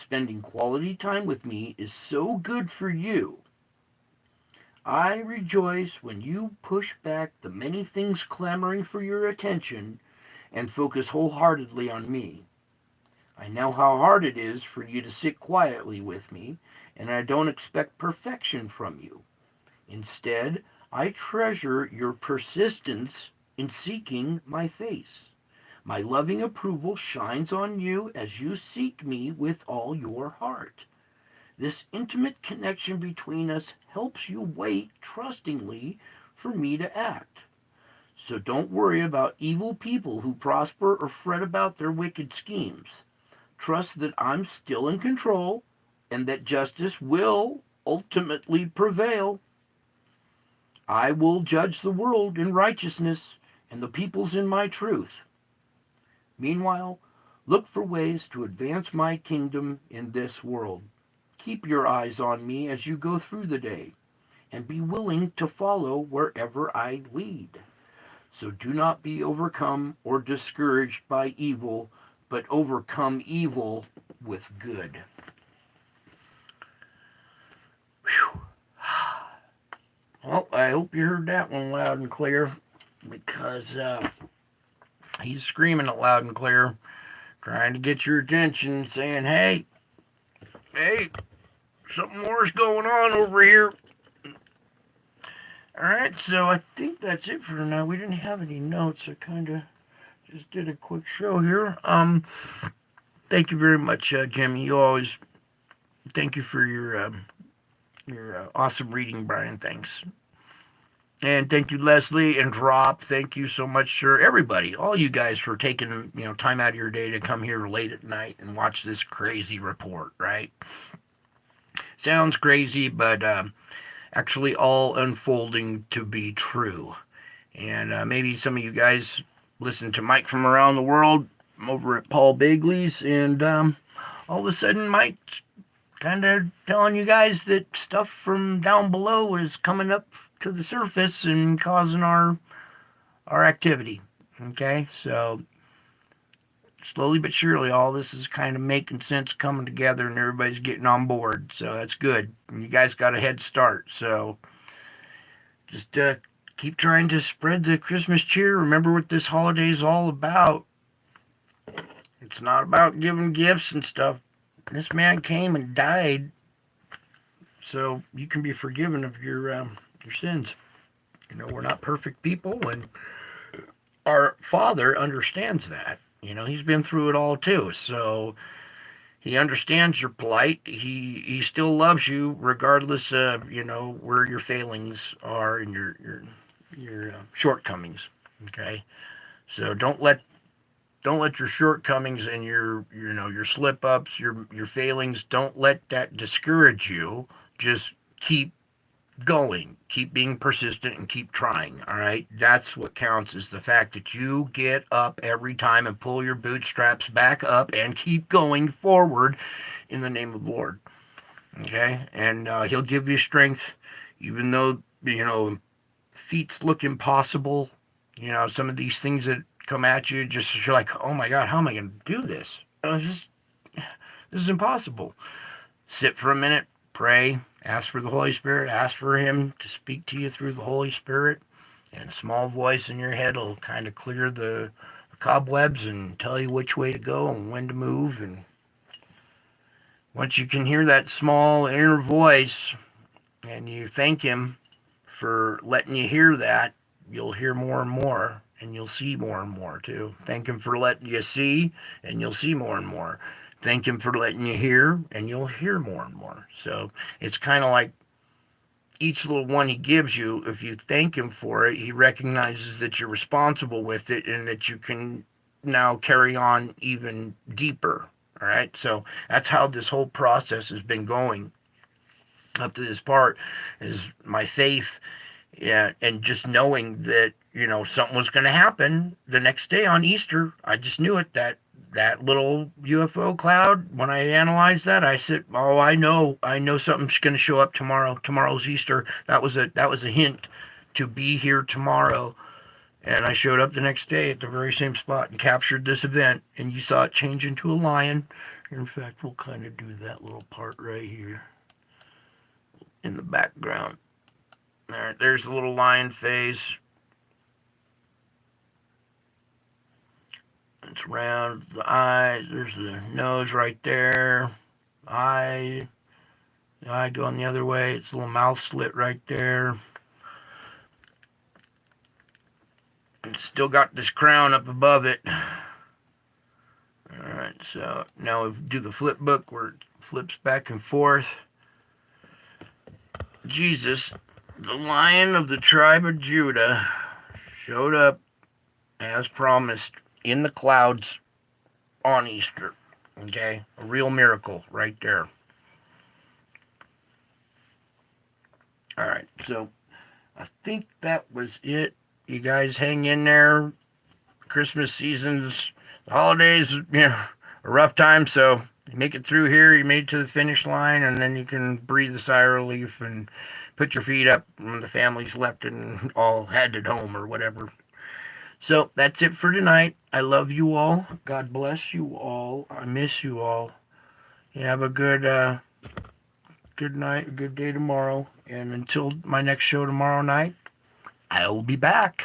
Spending quality time with me is so good for you. I rejoice when you push back the many things clamoring for your attention and focus wholeheartedly on me. I know how hard it is for you to sit quietly with me, and I don't expect perfection from you. Instead, I treasure your persistence in seeking my face. My loving approval shines on you as you seek me with all your heart. This intimate connection between us helps you wait trustingly for me to act. So don't worry about evil people who prosper or fret about their wicked schemes. Trust that I'm still in control and that justice will ultimately prevail. I will judge the world in righteousness and the peoples in my truth. Meanwhile, look for ways to advance my kingdom in this world. Keep your eyes on me as you go through the day, and be willing to follow wherever I lead. So do not be overcome or discouraged by evil, but overcome evil with good. Whew. Well, I hope you heard that one loud and clear, because he's screaming it loud and clear, trying to get your attention, saying, hey, something more is going on over here. Alright, so I think that's it for now. We didn't have any notes. I kind of just did a quick show here. Thank you very much, Jimmy. You always thank you for your awesome reading, Brian. Thanks. And thank you, Leslie and Drop. Thank you so much, sir. Everybody, all you guys, for taking time out of your day to come here late at night and watch this crazy report. Right? Sounds crazy, but actually all unfolding to be true. And maybe some of you guys listen to Mike from around the world over at Paul Bagley's, and all of a sudden Mike's kind of telling you guys that stuff from down below is coming up to the surface and causing our activity. Okay, so slowly but surely all this is kind of making sense, coming together, and everybody's getting on board. So that's good. And you guys got a head start. So just keep trying to spread the Christmas cheer. Remember what this holiday is all about. It's not about giving gifts and stuff. This man came and died so you can be forgiven of your sins. We're not perfect people, and our Father understands that. He's been through it all too. So he understands your plight. He still loves you regardless of where your failings are and your shortcomings. Okay, so don't let your shortcomings and your slip ups, your failings, don't let that discourage you. Just keep going, keep being persistent, and keep trying. All right, that's what counts, is the fact that you get up every time and pull your bootstraps back up and keep going forward in the name of the Lord. Okay, and he'll give you strength, even though feats look impossible. Some of these things that come at you, just you're like, oh my God, how am I going to do this? This is impossible. Sit for a minute, pray, ask for the Holy Spirit, ask for Him to speak to you through the Holy Spirit, and a small voice in your head will kind of clear the cobwebs and tell you which way to go and when to move. And once you can hear that small inner voice and you thank Him for letting you hear that, you'll hear more and more, and you'll see more and more too. Thank Him for letting you see, and you'll see more and more. Thank Him for letting you hear, and you'll hear more and more. So it's kind of like each little one He gives you, if you thank Him for it, He recognizes that you're responsible with it and that you can now carry on even deeper. All right, so that's how this whole process has been going up to this part, is my faith. Yeah, and just knowing that something was going to happen the next day on Easter. I just knew it, that that little UFO cloud, when I analyzed that, I said, "Oh, I know something's going to show up tomorrow. Tomorrow's Easter." That was a hint to be here tomorrow. And I showed up the next day at the very same spot and captured this event. And you saw it change into a lion. In fact, we'll kind of do that little part right here in the background. There's the little lion face. It's round, the eyes, there's the nose right there. Eye, the eye going the other way. It's a little mouth slit right there. It's still got this crown up above it. Alright, so now we do the flip book where it flips back and forth. Jesus, the Lion of the tribe of Judah, showed up as promised in the clouds on Easter. Okay? A real miracle right there. Alright, so I think that was it. You guys hang in there. Christmas season's, the holidays, a rough time, so you make it through here, you made it to the finish line, and then you can breathe a sigh of relief and put your feet up when the family's left and all headed home or whatever. So that's it for tonight. I love you all. God bless you all. I miss you all. You have a good night, a good day tomorrow. And until my next show tomorrow night, I'll be back.